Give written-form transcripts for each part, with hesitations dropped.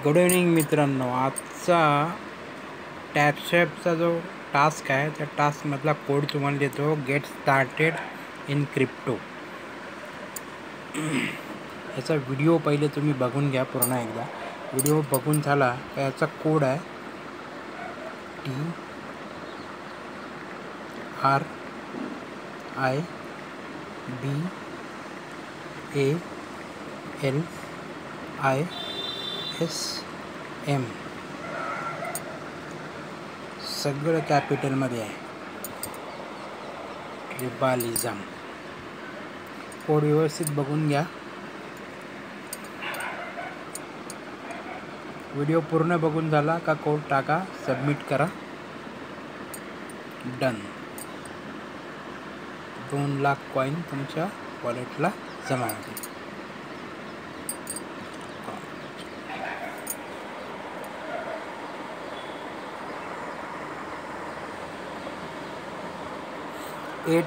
Good evening मित्रांनो. आजचा टॅपस्वॅपचा जो टास्क आहे त्या टास्कमधला कोड तुम्हाला देतो. Get started in crypto. याचा व्हिडिओ पहिले तुम्ही बघून घ्या पूर्ण एकदा. व्हिडिओ बघून झाला का याचा कोड आहे TRIBALISM. सगळं कॅपिटलमध्ये आहे. ट्रिबालिझम. कोड व्यवस्थित बघून घ्या. व्हिडिओ पूर्ण बघून झाला का कोड टाका, सबमिट करा, डन. 2 लाख कॉईन तुमच्या वॉलेटला जमा होतील.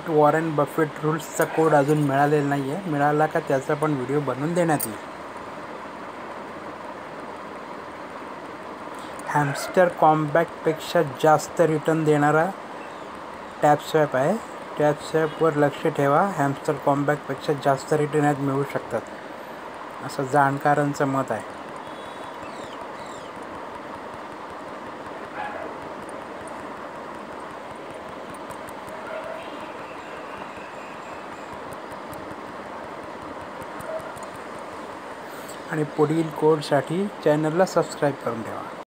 वॉरेन बफेट रूल्सचा कोड अजून मिळालेला नाही आहे. मिळाला का त्याचा पण व्हिडिओ बनवून देण्यात येईल. हॅमस्टर कॉम्बॅक्टपेक्षा जास्त रिटर्न देणारा टॅपस्वॅप आहे. टॅपस्वॅपवर लक्ष ठेवा. हॅमस्टर कॉम्बॅक्टपेक्षा जास्त रिटर्न यात मिळू शकतात असं जाणकारांचं मत आहे. आणि पुढील कोडसाठी चॅनलला सबस्क्राईब करून ठेवा.